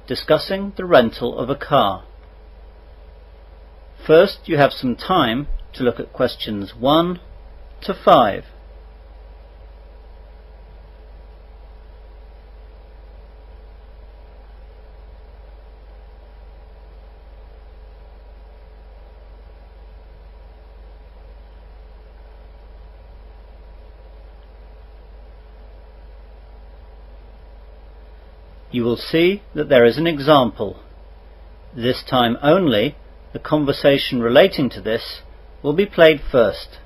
discussing the rental of a car. First, you have some time to look at questions 1 to 5. You will see that there is an example. This time only, the conversation relating to this will be played first.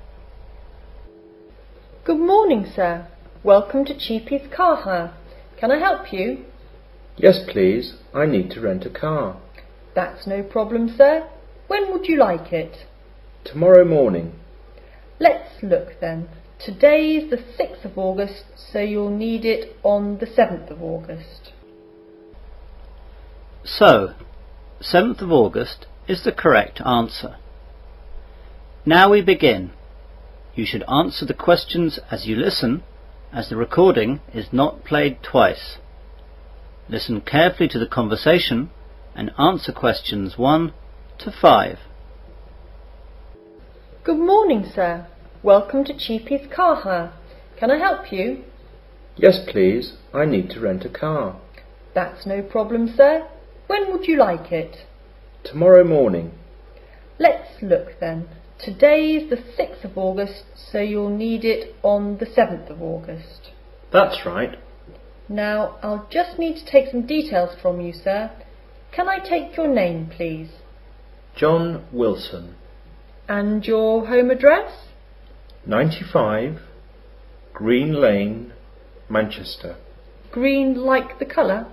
Good morning, sir. Welcome to Cheapy's Car Hire. Can I help you? Yes, please. I need to rent a car. That's no problem, sir. When would you like it? Tomorrow morning. Let's look then. Today is the 6th of August, so you'll need it on the 7th of August. So, 7th of August is the correct answer. Now we begin. You should answer the questions as you listen, as the recording is not played twice. Listen carefully to the conversation and answer questions 1 to 5. Good morning, sir. Welcome to Cheapy's Car Hire. Can I help you? Yes, please. I need to rent a car. That's no problem, sir. When would you like it? Tomorrow morning. Let's look then. Today is the 6th of August, so you'll need it on the 7th of August. That's right. Now, I'll just need to take some details from you, sir. Can I take your name, please? John Wilson. And your home address? 95 Green Lane, Manchester. Green like the colour?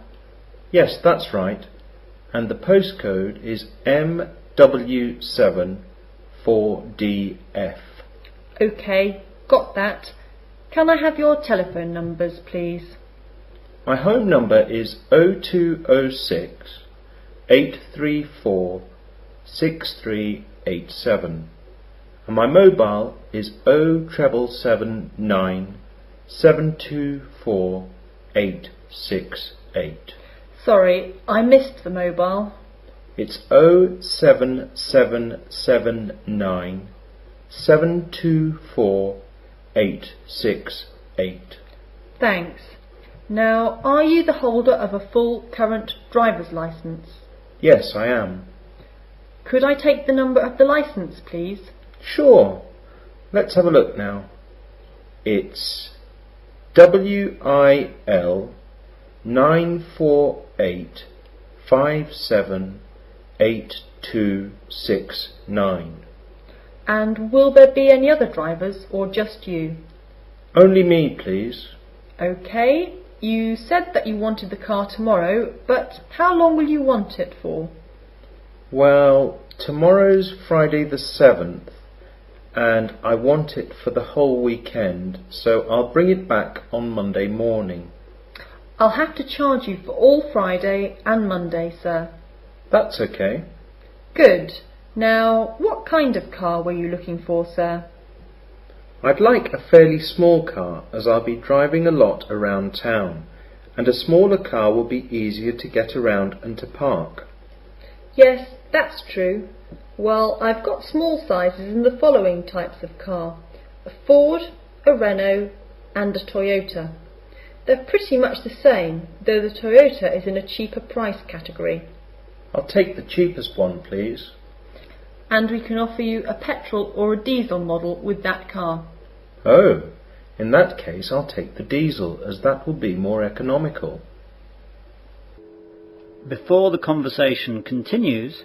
Yes, that's right. And the postcode is MW7 4DF. OK, got that. Can I have your telephone numbers, please? My home number is 0206 834 6387 and my mobile is 07779 724 868. Sorry, I missed the mobile. It's 07779 724 868. Thanks. Now, are you the holder of a full current driver's licence? Yes, I am. Could I take the number of the licence, please? Sure. Let's have a look now. It's WIL 948578269. And will there be any other drivers or just you? Only me, please. OK. You said that you wanted the car tomorrow, but how long will you want it for? Well, tomorrow's Friday the 7th, and I want it for the whole weekend, so I'll bring it back on Monday morning. I'll have to charge you for all Friday and Monday, sir. That's okay. Good. Now, what kind of car were you looking for, sir? I'd like a fairly small car, as I'll be driving a lot around town, and a smaller car will be easier to get around and to park. Yes, that's true. Well, I've got small sizes in the following types of car: a Ford, a Renault and a Toyota. They're pretty much the same, though the Toyota is in a cheaper price category. I'll take the cheapest one, please. And we can offer you a petrol or a diesel model with that car. Oh, in that case I'll take the diesel, as that will be more economical. Before the conversation continues,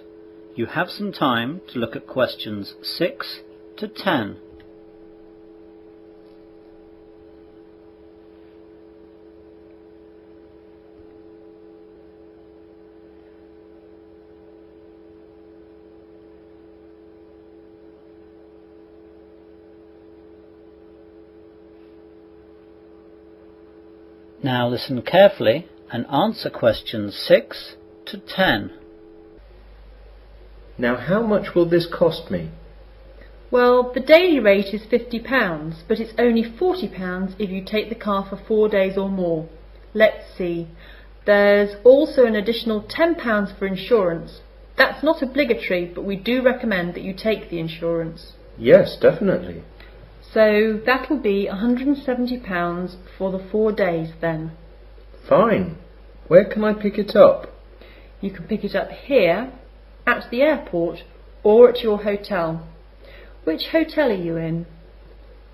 you have some time to look at questions 6 to 10. Now listen carefully and answer questions 6 to 10. Now how much will this cost me? Well, the daily rate is £50, but it's only £40 if you take the car for 4 days or more. Let's see. There's also an additional £10 for insurance. That's not obligatory, but we do recommend that you take the insurance. Yes, definitely. So that'll be £170 for the 4 days then. Fine. Where can I pick it up? You can pick it up here, at the airport, or at your hotel. Which hotel are you in?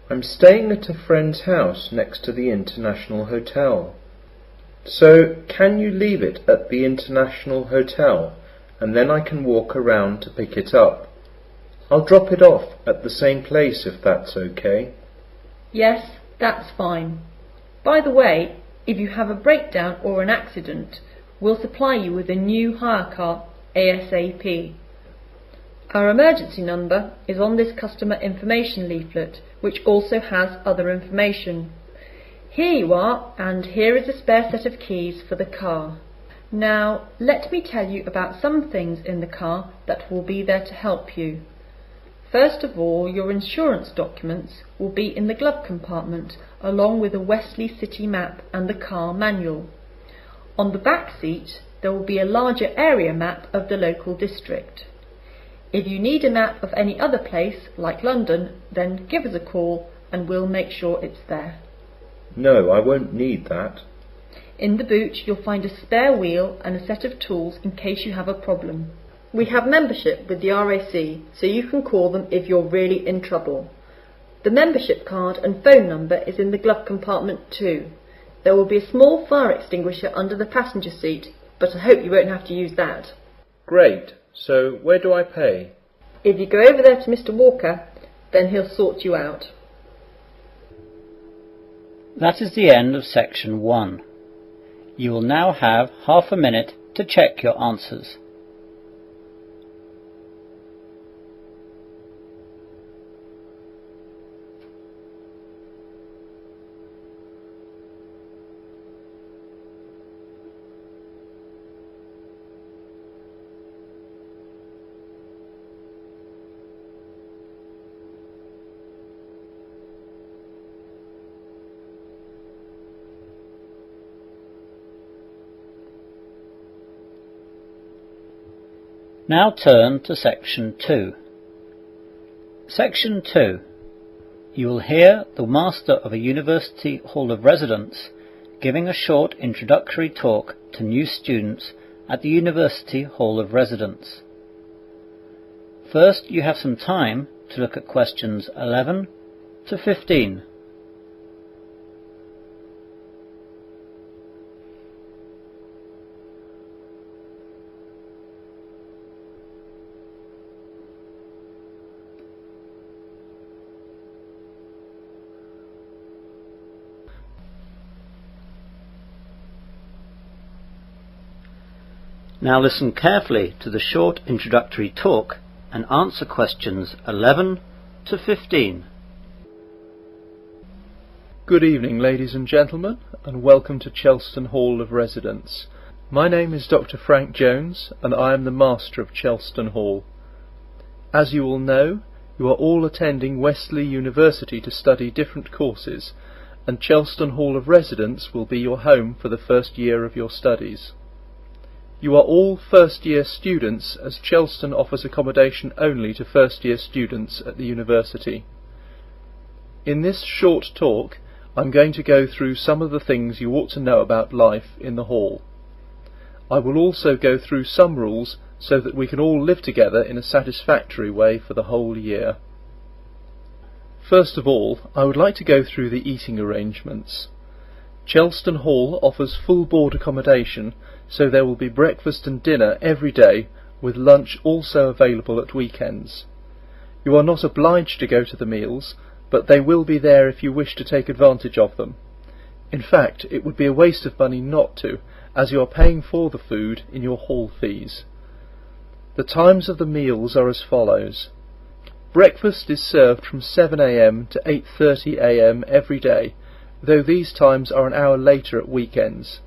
I'm staying at a friend's house next to the International Hotel. So, can you leave it at the International Hotel, and then I can walk around to pick it up? I'll drop it off at the same place if that's okay. Yes, that's fine. By the way, if you have a breakdown or an accident, we'll supply you with a new hire car ASAP. Our emergency number is on this customer information leaflet, which also has other information. Here you are, and here is a spare set of keys for the car. Now, let me tell you about some things in the car that will be there to help you. First of all, your insurance documents will be in the glove compartment, along with a Wesley City map and the car manual. On the back seat, there will be a larger area map of the local district. If you need a map of any other place, like London, then give us a call and we'll make sure it's there. No, I won't need that. In the boot, you'll find a spare wheel and a set of tools in case you have a problem. We have membership with the RAC, so you can call them if you're really in trouble. The membership card and phone number is in the glove compartment too. There will be a small fire extinguisher under the passenger seat, but I hope you won't have to use that. Great. So, where do I pay? If you go over there to Mr. Walker, then he'll sort you out. That is the end of section 1. You will now have half a minute to check your answers. Now turn to section 2. Section 2. You will hear the Master of a University Hall of Residence giving a short introductory talk to new students at the University Hall of Residence. First, you have some time to look at questions 11 to 15. Now listen carefully to the short introductory talk and answer questions 11 to 15. Good evening, ladies and gentlemen, and welcome to Chelston Hall of Residence. My name is Dr. Frank Jones, and I am the Master of Chelston Hall. As you all know, you are all attending Wesley University to study different courses, and Chelston Hall of Residence will be your home for the first year of your studies. You are all first-year students, as Chelston offers accommodation only to first-year students at the university. In this short talk, I'm going to go through some of the things you ought to know about life in the hall. I will also go through some rules so that we can all live together in a satisfactory way for the whole year. First of all, I would like to go through the eating arrangements. Chelston Hall offers full board accommodation, so there will be breakfast and dinner every day, with lunch also available at weekends. You are not obliged to go to the meals, but they will be there if you wish to take advantage of them. In fact, it would be a waste of money not to, as you are paying for the food in your hall fees. The times of the meals are as follows. Breakfast is served from 7 a.m. to 8:30 a.m. every day, though these times are an hour later at weekends.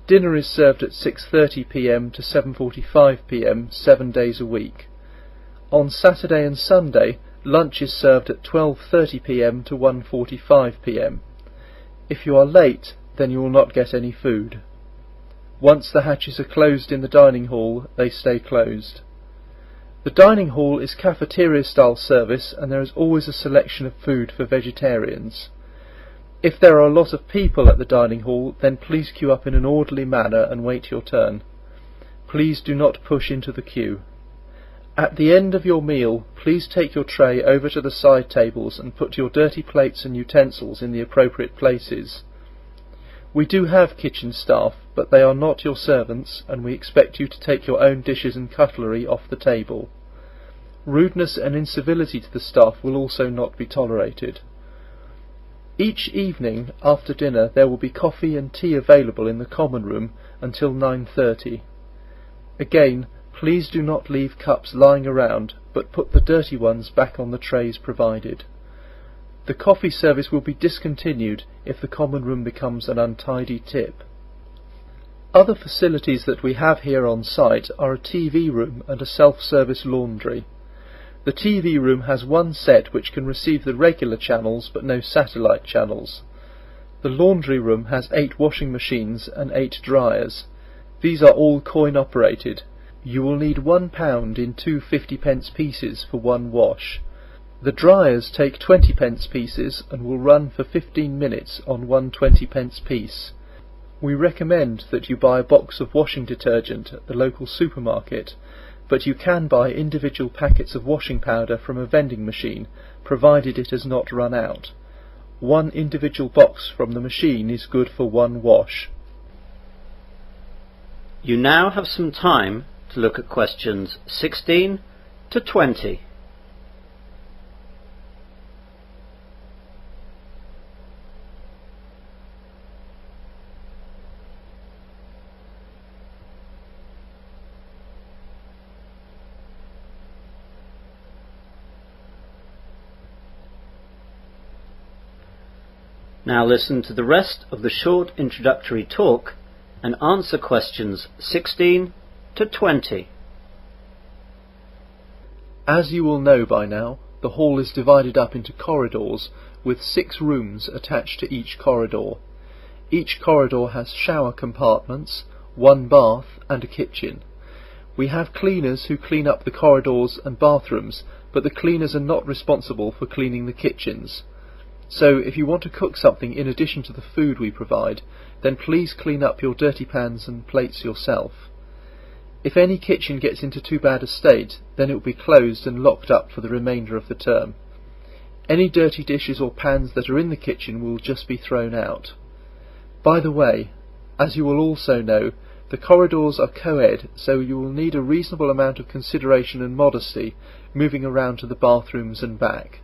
Dinner is served at 6:30 p.m. to 7:45 p.m. 7 days a week. On Saturday and Sunday, lunch is served at 12:30 p.m. to 1:45 p.m. If you are late, then you will not get any food. Once the hatches are closed in the dining hall, they stay closed. The dining hall is cafeteria-style service, and there is always a selection of food for vegetarians. If there are a lot of people at the dining hall, then please queue up in an orderly manner and wait your turn. Please do not push into the queue. At the end of your meal, please take your tray over to the side tables and put your dirty plates and utensils in the appropriate places. We do have kitchen staff, but they are not your servants, and we expect you to take your own dishes and cutlery off the table. Rudeness and incivility to the staff will also not be tolerated. Each evening after dinner there will be coffee and tea available in the common room until 9:30. Again, please do not leave cups lying around, but put the dirty ones back on the trays provided. The coffee service will be discontinued if the common room becomes an untidy tip. Other facilities that we have here on site are a TV room and a self-service laundry. The TV room has one set which can receive the regular channels but no satellite channels. The laundry room has 8 washing machines and 8 dryers. These are all coin operated. You will need £1 in 2 50p pieces for one wash. The dryers take 20p pieces and will run for 15 minutes on one 20p piece. We recommend that you buy a box of washing detergent at the local supermarket, but you can buy individual packets of washing powder from a vending machine, provided it has not run out. One individual box from the machine is good for one wash. You now have some time to look at questions 16 to 20. Now listen to the rest of the short introductory talk and answer questions 16 to 20. As you will know by now, the hall is divided up into corridors with 6 rooms attached to each corridor. Each corridor has shower compartments, 1 bath and a kitchen. We have cleaners who clean up the corridors and bathrooms, but the cleaners are not responsible for cleaning the kitchens. So if you want to cook something in addition to the food we provide, then please clean up your dirty pans and plates yourself. If any kitchen gets into too bad a state, then it will be closed and locked up for the remainder of the term. Any dirty dishes or pans that are in the kitchen will just be thrown out. By the way, as you will also know, the corridors are co-ed, so you will need a reasonable amount of consideration and modesty moving around to the bathrooms and back.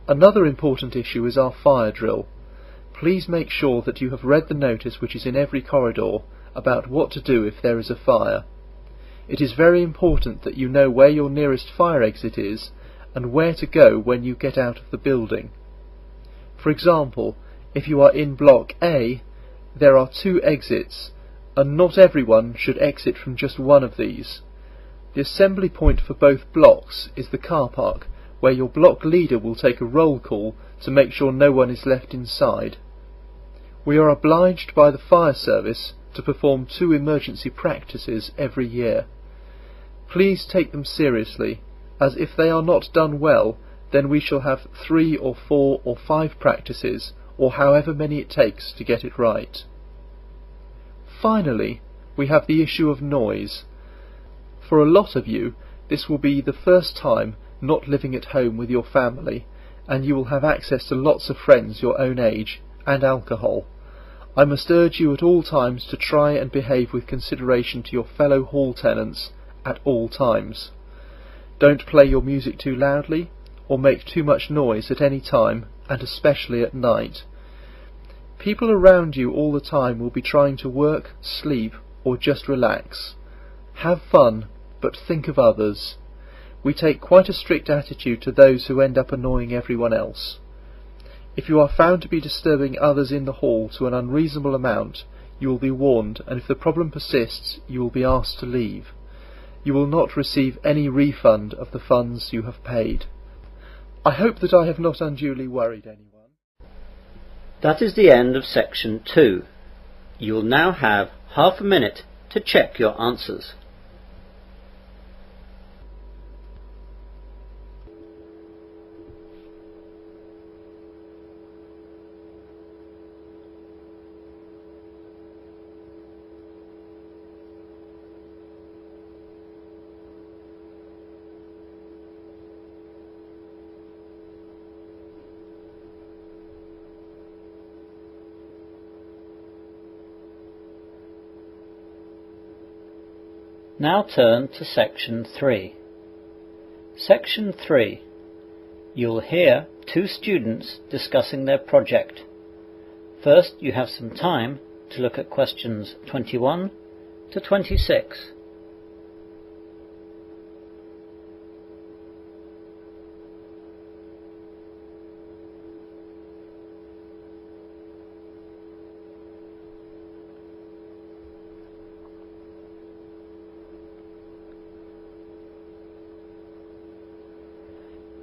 Another important issue is our fire drill. Please make sure that you have read the notice which is in every corridor about what to do if there is a fire. It is very important that you know where your nearest fire exit is and where to go when you get out of the building. For example, if you are in Block A, there are 2 exits, and not everyone should exit from just one of these. The assembly point for both blocks is the car park, where your block leader will take a roll call to make sure no one is left inside. We are obliged by the fire service to perform 2 emergency practices every year. Please take them seriously, as if they are not done well, then we shall have 3 or 4 or 5 practices, or however many it takes to get it right. Finally, we have the issue of noise. For a lot of you, this will be the first time not living at home with your family, and you will have access to lots of friends your own age and alcohol. I must urge you at all times to try and behave with consideration to your fellow hall tenants at all times. Don't play your music too loudly or make too much noise at any time, and especially at night. People around you all the time will be trying to work, sleep or just relax. Have fun, but think of others. We take quite a strict attitude to those who end up annoying everyone else. If you are found to be disturbing others in the hall to an unreasonable amount, you will be warned, and if the problem persists, you will be asked to leave. You will not receive any refund of the funds you have paid. I hope that I have not unduly worried anyone. That is the end of section 2. You will now have half a minute to check your answers. Now turn to Section 3. Section 3. You'll hear two students discussing their project. First, you have some time to look at questions 21 to 26.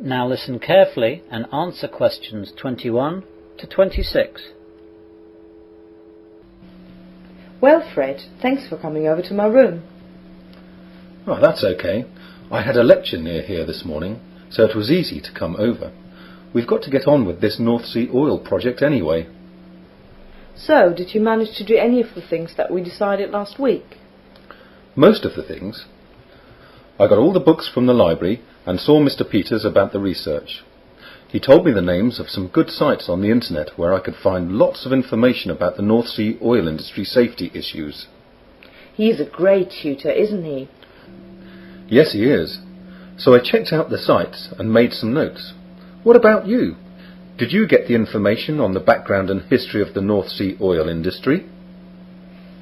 Now listen carefully and answer questions 21 to 26. Well, Fred, thanks for coming over to my room. Oh, that's okay. I had a lecture near here this morning, so it was easy to come over. We've got to get on with this North Sea oil project anyway. So, did you manage to do any of the things that we decided last week? Most of the things. I got all the books from the library and saw Mr. Peters about the research. He told me the names of some good sites on the internet where I could find lots of information about the North Sea oil industry safety issues. He's a great tutor, isn't he? Yes, he is. So I checked out the sites and made some notes. What about you? Did you get the information on the background and history of the North Sea oil industry?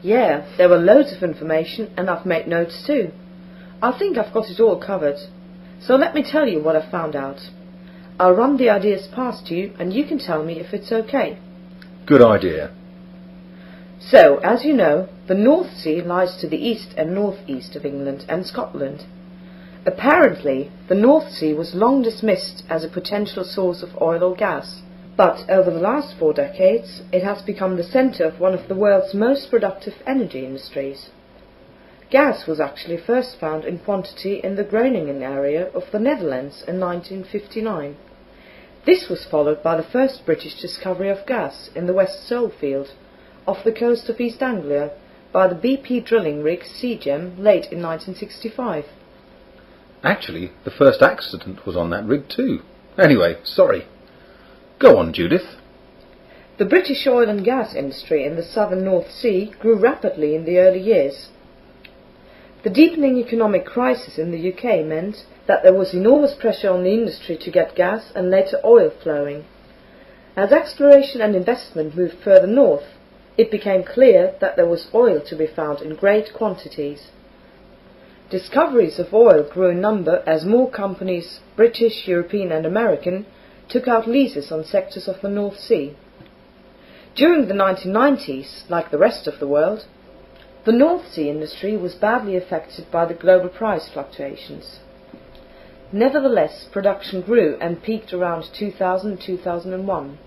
Yeah, there were loads of information and I've made notes too. I think I've got it all covered. So let me tell you what I found out. I'll run the ideas past you and you can tell me if it's okay. Good idea. So, as you know, the North Sea lies to the east and northeast of England and Scotland. Apparently, the North Sea was long dismissed as a potential source of oil or gas, but over the last 4 decades, it has become the centre of one of the world's most productive energy industries. Gas was actually first found in quantity in the Groningen area of the Netherlands in 1959. This was followed by the first British discovery of gas in the West Sole field, off the coast of East Anglia, by the BP drilling rig Seagem late in 1965. Actually, the first accident was on that rig too. Anyway, sorry. Go on, Judith. The British oil and gas industry in the southern North Sea grew rapidly in the early years. The deepening economic crisis in the UK meant that there was enormous pressure on the industry to get gas and later oil flowing. As exploration and investment moved further north, it became clear that there was oil to be found in great quantities. Discoveries of oil grew in number as more companies, British, European and American, took out leases on sectors of the North Sea. During the 1990s, like the rest of the world, the North Sea industry was badly affected by the global price fluctuations. Nevertheless, production grew and peaked around 2000-2001.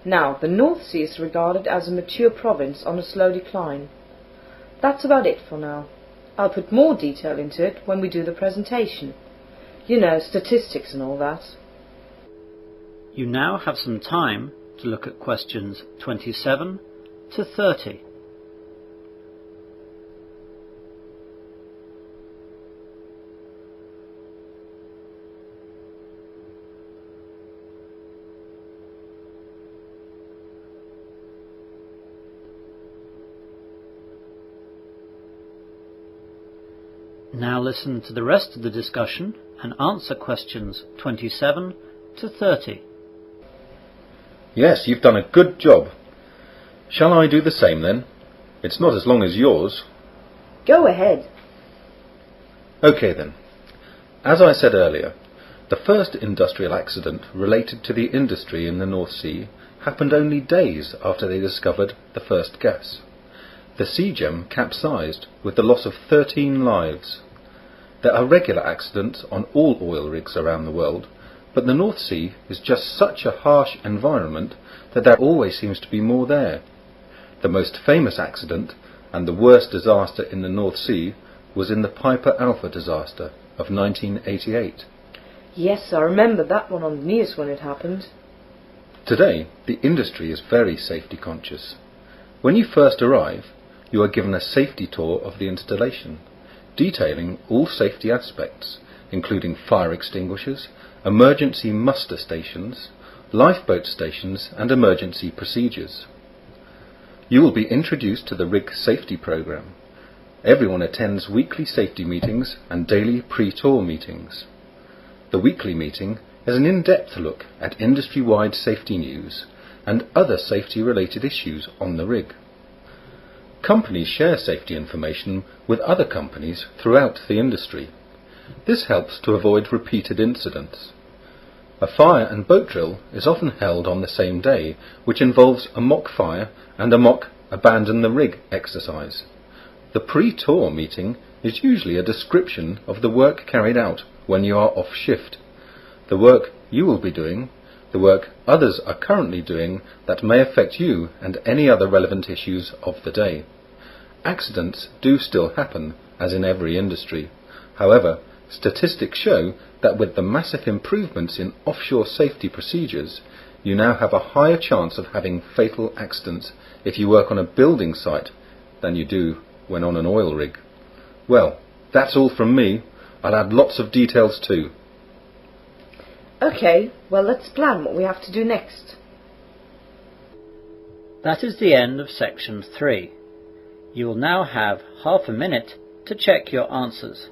Now, the North Sea is regarded as a mature province on a slow decline. That's about it for now. I'll put more detail into it when we do the presentation. You know, statistics and all that. You now have some time to look at questions 27 to 30. Now listen to the rest of the discussion and answer questions 27 to 30. Yes, you've done a good job. Shall I do the same then? It's not as long as yours. Go ahead. Okay then. As I said earlier, the first industrial accident related to the industry in the North Sea happened only days after they discovered the first gas. The Seagem capsized with the loss of 13 lives. There are regular accidents on all oil rigs around the world, but the North Sea is just such a harsh environment that there always seems to be more there. The most famous accident, and the worst disaster in the North Sea was in the Piper Alpha disaster of 1988. Yes, I remember that one on the news when it happened. Today, the industry is very safety conscious. When you first arrive, you are given a safety tour of the installation, detailing all safety aspects, including fire extinguishers, emergency muster stations, lifeboat stations and emergency procedures. You will be introduced to the rig safety program. Everyone attends weekly safety meetings and daily pre-tour meetings. The weekly meeting is an in-depth look at industry-wide safety news and other safety-related issues on the rig. Companies share safety information with other companies throughout the industry. This helps to avoid repeated incidents. A fire and boat drill is often held on the same day, which involves a mock fire and a mock abandon the rig exercise. The pre-tour meeting is usually a description of the work carried out when you are off shift, the work you will be doing, the work others are currently doing that may affect you and any other relevant issues of the day. Accidents do still happen, as in every industry. However, statistics show that with the massive improvements in offshore safety procedures, you now have a higher chance of having fatal accidents if you work on a building site than you do when on an oil rig. Well, that's all from me. I'll add lots of details too. Okay, well, let's plan what we have to do next. That is the end of section 3. You will now have half a minute to check your answers.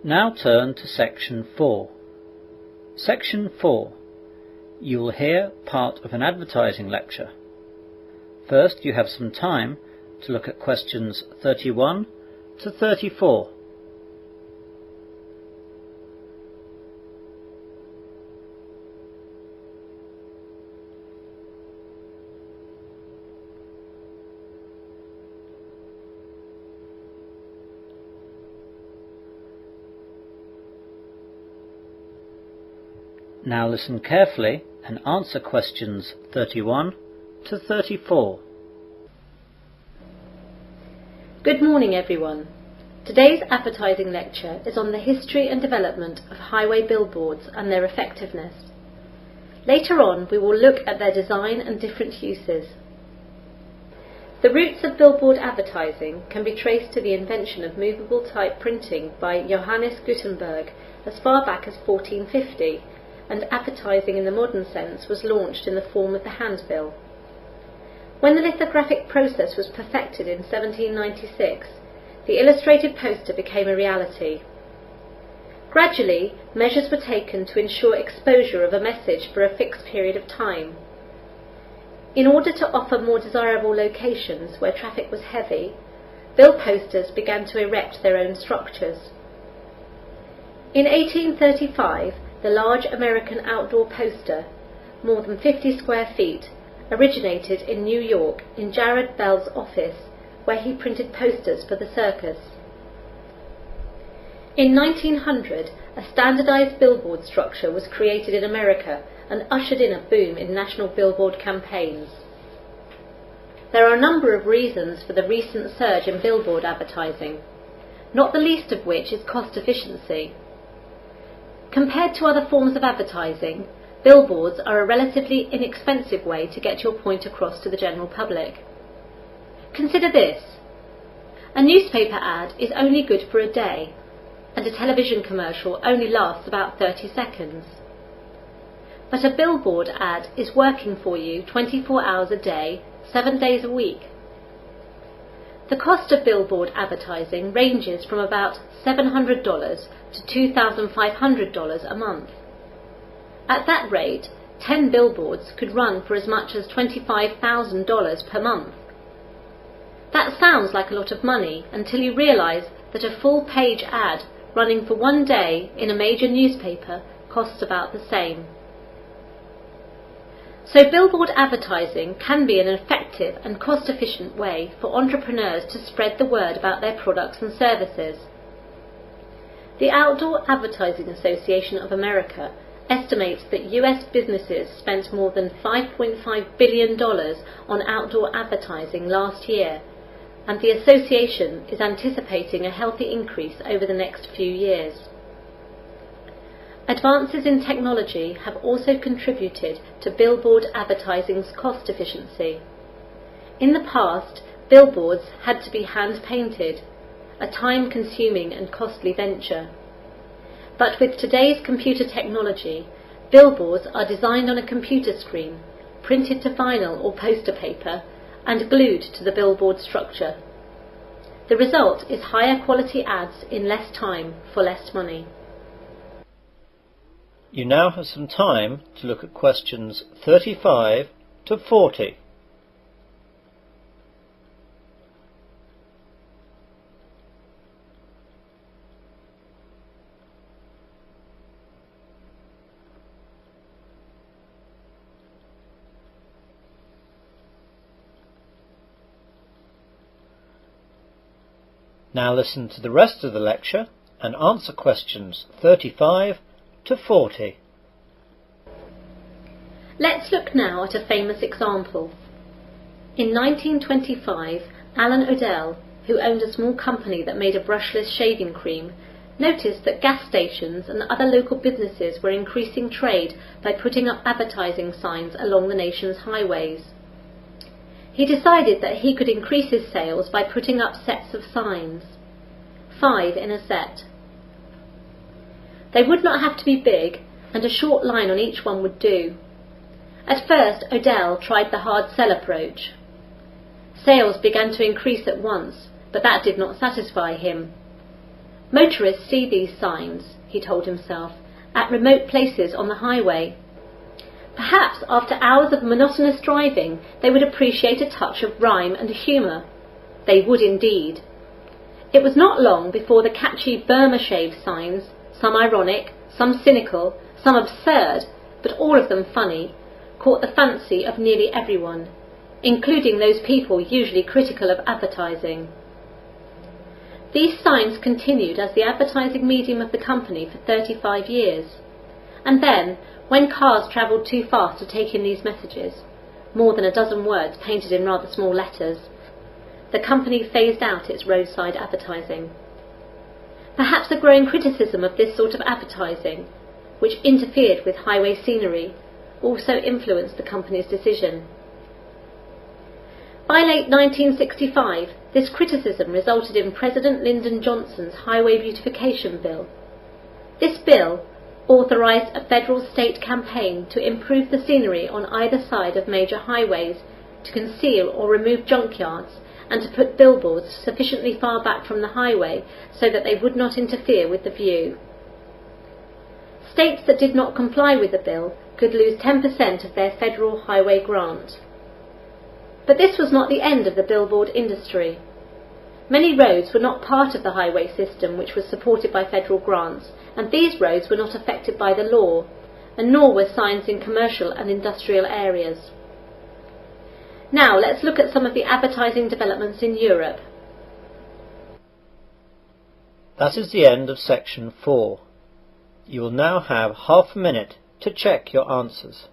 Now turn to section 4. Section 4. You will hear part of an advertising lecture. First, you have some time to look at questions 31 to 34. Now listen carefully and answer questions 31 to 34. Good morning, everyone. Today's advertising lecture is on the history and development of highway billboards and their effectiveness. Later on, we will look at their design and different uses. The roots of billboard advertising can be traced to the invention of movable type printing by Johannes Gutenberg as far back as 1450, and advertising in the modern sense was launched in the form of the handbill. When the lithographic process was perfected in 1796, the illustrated poster became a reality. Gradually, measures were taken to ensure exposure of a message for a fixed period of time. In order to offer more desirable locations where traffic was heavy, bill posters began to erect their own structures. In 1835, the large American outdoor poster, more than 50 square feet, originated in New York in Jared Bell's office, where he printed posters for the circus. In 1900, a standardized billboard structure was created in America and ushered in a boom in national billboard campaigns. There are a number of reasons for the recent surge in billboard advertising, not the least of which is cost efficiency. Compared to other forms of advertising, billboards are a relatively inexpensive way to get your point across to the general public. Consider this. A newspaper ad is only good for a day, and a television commercial only lasts about 30 seconds. But a billboard ad is working for you 24 hours a day, 7 days a week. The cost of billboard advertising ranges from about $700 to $2,500 a month. At that rate, 10 billboards could run for as much as $25,000 per month. That sounds like a lot of money until you realise that a full-page ad running for one day in a major newspaper costs about the same. So billboard advertising can be an effective and cost-efficient way for entrepreneurs to spread the word about their products and services. The Outdoor Advertising Association of America estimates that US businesses spent more than $5.5 billion on outdoor advertising last year, and the association is anticipating a healthy increase over the next few years. Advances in technology have also contributed to billboard advertising's cost efficiency. In the past, billboards had to be hand-painted, a time-consuming and costly venture. But with today's computer technology, billboards are designed on a computer screen, printed to vinyl or poster paper, and glued to the billboard structure. The result is higher quality ads in less time for less money. You now have some time to look at questions 35 to 40. Now listen to the rest of the lecture and answer questions 35 to 40. Let's look now at a famous example. In 1925, Alan Odell, who owned a small company that made a brushless shaving cream, noticed that gas stations and other local businesses were increasing trade by putting up advertising signs along the nation's highways. He decided that he could increase his sales by putting up sets of signs, 5 in a set. They would not have to be big, and a short line on each one would do. At first, Odell tried the hard sell approach. Sales began to increase at once, but that did not satisfy him. Motorists see these signs, he told himself, at remote places on the highway. Perhaps after hours of monotonous driving, they would appreciate a touch of rhyme and humour. They would indeed. It was not long before the catchy Burma shave signs, some ironic, some cynical, some absurd, but all of them funny, caught the fancy of nearly everyone, including those people usually critical of advertising. These signs continued as the advertising medium of the company for 35 years, and then, when cars travelled too fast to take in these messages, more than a dozen words painted in rather small letters, the company phased out its roadside advertising. Perhaps a growing criticism of this sort of advertising, which interfered with highway scenery, also influenced the company's decision. By late 1965, this criticism resulted in President Lyndon Johnson's Highway Beautification Bill. This bill authorised a federal state campaign to improve the scenery on either side of major highways, to conceal or remove junkyards, and to put billboards sufficiently far back from the highway so that they would not interfere with the view. States that did not comply with the bill could lose 10% of their federal highway grant. But this was not the end of the billboard industry. Many roads were not part of the highway system which was supported by federal grants, and these roads were not affected by the law, and nor were signs in commercial and industrial areas. Now let's look at some of the advertising developments in Europe. That is the end of section 4. You will now have half a minute to check your answers.